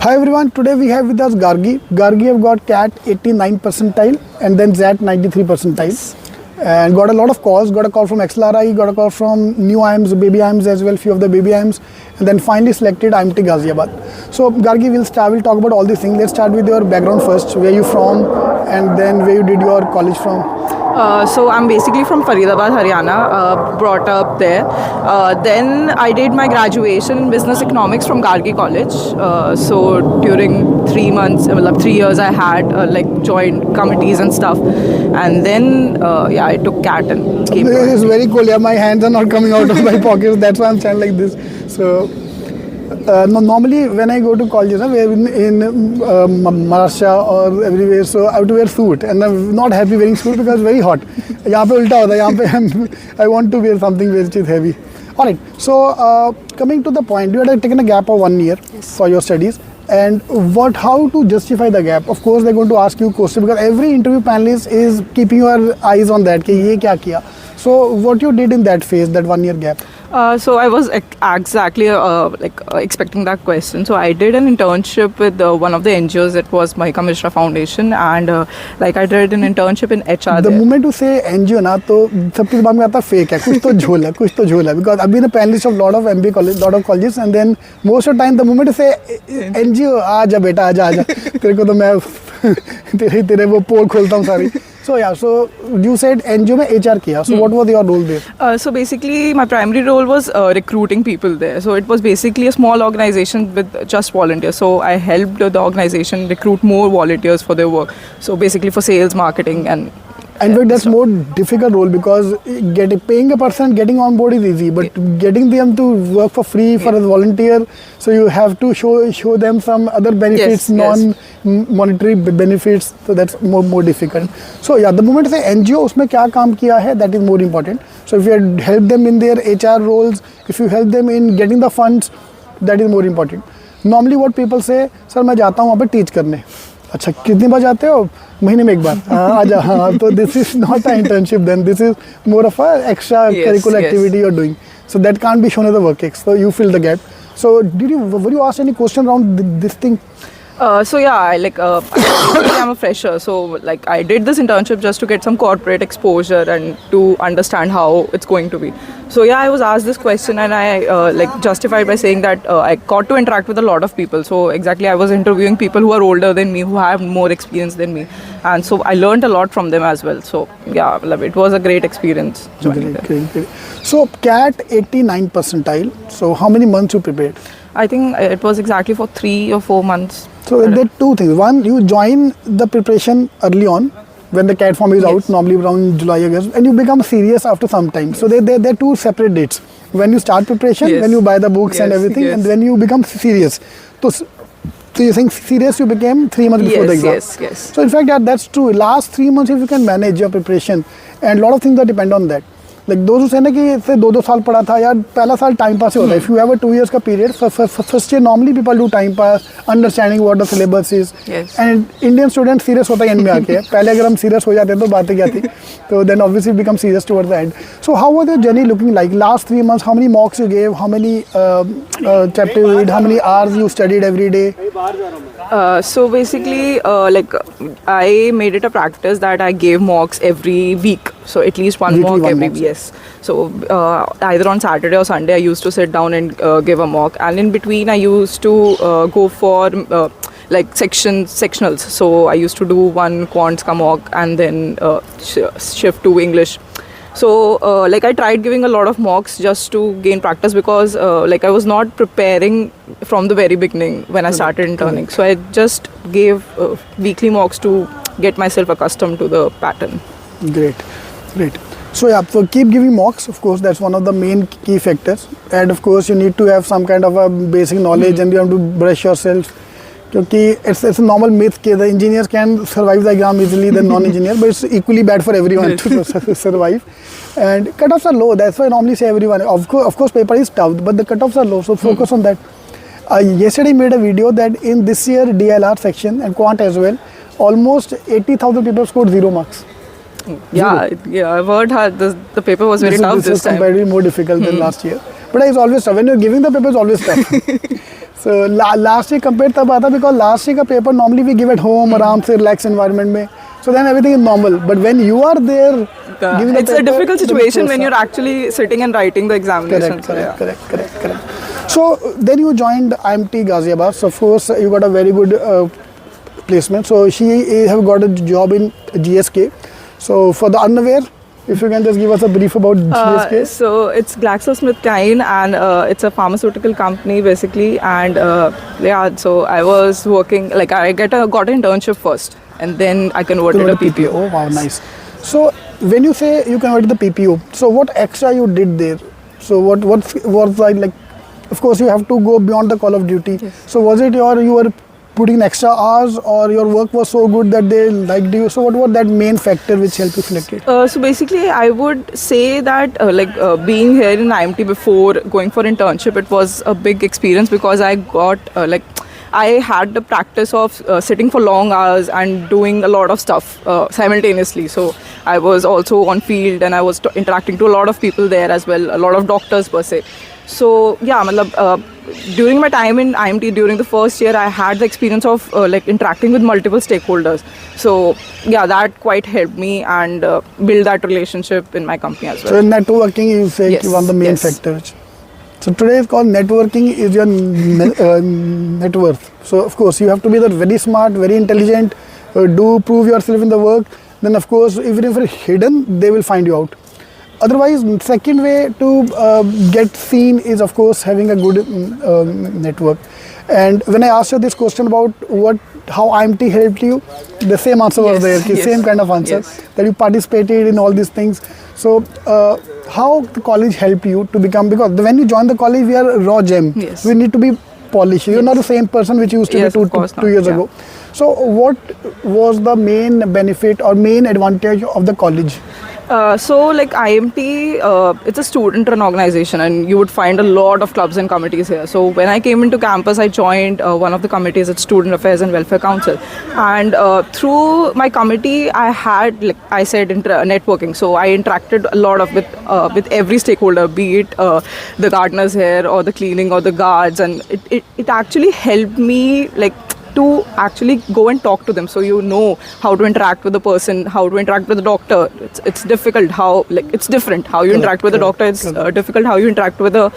Hi everyone, today we have with us Gargi. Gargi have got CAT 89 percentile and then ZAT 93 percentile. And got a lot of calls, got a call from XLRI, got a call from new IMs, baby IMs as well, few of the baby IMs, and then finally selected IMT Ghaziabad. So Gargi, we'll talk about all these things. Let's start with your background first, where you from and then where you did your college from. So I'm basically from Faridabad, Haryana, brought up there. Then I did my graduation in business economics from Gargi College. So during 3 months, 3 years I had joined committees and stuff. And then I took CAT and came. This is very cool. Yeah, my hands are not coming out of my pockets. That's why I'm standing like this. So normally when I go to colleges, in Maharashtra or everywhere, so I have to wear suit, and I'm not happy wearing suit because it's very hot. यहाँ पे उल्टा होता है, यहाँ पे I want to wear something which is heavy. All right. So coming to the point, you had taken a gap of 1 year for your studies. And how to justify the gap? Of course, they're going to ask you questions because every interview panelist is keeping your eyes on that. कि ये क्या किया? So what you did in that phase, that 1 year gap? So I was exactly expecting that question. So I did an internship with one of the NGOs. It was Mahika Mishra Foundation, and I did an internship in HR. The moment you say NGO, ना तो सबके दिमाग में आता fake है, कुछ तो झोल है. Because I've been a panelist of lot of MBA college, lot of colleges, and then most of the time the moment you say NGO, आजा बेटा आजा, तेरे को तो मैं तेरे वो पोल खोलता हूँ सारी. So so you said NGO में HR किया. So what was your role there? So basically my primary role was recruiting people there. So it was basically a small organization with just volunteers. So I helped the organization recruit more volunteers for their work. So basically for sales, marketing and that's more difficult role because paying a person, getting on board is easy, but getting them to work for free for a volunteer, so you have to show them some other benefits, non-monetary benefits, so that's more difficult. So the moment I say NGO, उसमें क्या काम किया है, that is more important. So if you had helped them in their HR roles, if you help them in getting the funds, that is more important. Normally what people say, sir मैं जाता हूँ वहाँ पे teach करने. अच्छा कितनी बार जाते हो? महीने में एक बार. आजा हाँ. तो this is not an internship then. This is more of a extra curricular activity you're doing. So that can't be shown as a work ex. So you fill the gap. So were you asked any question around this thing? I'm a fresher, so I did this internship just to get some corporate exposure and to understand how it's going to be. So I was asked this question and I justified by saying that I got to interact with a lot of people. So exactly, I was interviewing people who are older than me, who have more experience than me, and so I learned a lot from them as well. So it was a great experience. Great. So CAT 89 percentile. So how many months you prepared? I think it was exactly for 3 or 4 months. So there are two things. One, you join the preparation early on when the CAT form is out, normally around July, August, and you become serious after some time. So they're two separate dates. When you start preparation, when you buy the books and everything, and when you become serious. So you think serious you became 3 months before the exam. Yes. So in fact, that's true. Last 3 months, if you can manage your preparation, and a lot of things that depend on that. Like those who say ना कि से 2 साल पढ़ा था यार पहला साल time pass ही होता है. If you have a 2 years का period, first year normally people do time pass, understanding what the syllabus is. And Indian student serious होता है end में आके. पहले अगर हम serious हो जाते तो बातें क्या थी. So then obviously become serious towards the end. So how was your journey looking like? Last 3 months, how many mocks you gave? How many chapter you read? How many hours you studied every day? So basically, I made it a practice that I gave mocks every week. So at least one mock every week. Yes. So either on Saturday or Sunday, I used to sit down and give a mock. And in between, I used to go for sectionals. So I used to do one quants ka mock and then shift to English. So I tried giving a lot of mocks just to gain practice because I was not preparing from the very beginning when I started interning. So I just gave weekly mocks to get myself accustomed to the pattern. Great. So so keep giving mocks. Of course, that's one of the main key factors. And of course, you need to have some kind of a basic knowledge and you have to brush yourself. Because it's a normal myth that the engineers can survive the exam easily than non-engineers, but it's equally bad for everyone to survive. And cutoffs are low. That's why I normally say everyone. Of course, paper is tough, but the cutoffs are low. So focus on that. Yesterday, I made a video that in this year DLR section and quant as well, almost 80,000 people scored 0 marks. Yeah, I've heard the paper was very tough this time. This is comparatively more difficult than last year. but it's always tough. When you're giving the paper, it's always tough. So last year compared तब आता because last year का paper normally we give at home, आराम से relaxed environment में. So then everything is normal. But when you are there, giving the it's paper, a difficult situation when you're actually sitting and writing the examination. Correct. So then you joined IMT Ghaziabad. So of course you got a very good placement. So she have got a job in GSK. So for the unaware, if you can just give us a brief about GSK. So it's GlaxoSmithKline, and it's a pharmaceutical company basically. And so I was working, like I got an internship first, and then I converted to PPO. Oh wow, nice. So when you say you converted the PPO, so what extra you did there? So what was like? Of course, you have to go beyond the call of duty. Yes. So was it you were putting in extra hours, or your work was so good that they liked you? So what was that main factor which helped you select it? So basically, I would say that being here in IMT before going for internship, it was a big experience because I got I had the practice of sitting for long hours and doing a lot of stuff simultaneously. So I was also on field, and I was interacting to a lot of people there as well, a lot of doctors per se. So yeah, during my time in IMT, during the first year, I had the experience of interacting with multiple stakeholders. So yeah, that quite helped me and build that relationship in my company as well. So in networking, you say one of the main factors. So today is called networking is your net worth. So of course you have to be very smart, very intelligent, do prove yourself in the work. Then of course even if it's hidden, they will find you out. Otherwise, second way to get seen is of course having a good network. And when I asked you this question about how IMT helped you, the same answer was there, same kind of answer, that you participated in all these things. So how the college helped you to become, because when you join the college, we are raw gem. We need to be polished. You're not the same person which you used to be two years ago. So what was the main benefit or main advantage of the college? So like IMT, it's a student-run organization, and you would find a lot of clubs and committees here. So when I came into campus, I joined one of the committees at Student Affairs and Welfare Council. And through my committee, I had, like I said, networking. So I interacted a lot with every stakeholder, be it the gardeners here or the cleaning or the guards. And it actually helped me to actually go and talk to them, so you know how to interact with the person, how to interact with the doctor. It's difficult it's different how you interact with the doctor. It's difficult how you interact with the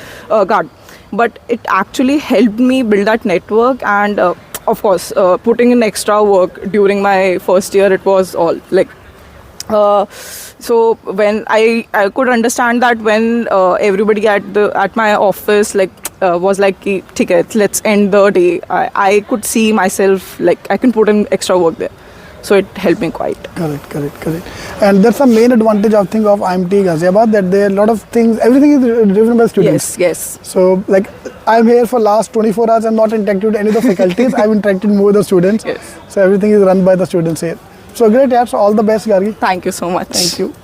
guard. But it actually helped me build that network, and of course putting in extra work during my first year, it was all so when I could understand that when everybody at my office was like, "Okay, let's end the day," I could see myself I can put in extra work there. So it helped me quite. Correct. And that's the main advantage of IMT Ghaziabad, that there are a lot of things, everything is driven by students. Yes. So I'm here for last 24 hours, I'm not interacting with any of the faculties, I've interacted more with the students. Yes. So everything is run by the students here. So great, so all the best, Gargi. Thank you so much. Thank you.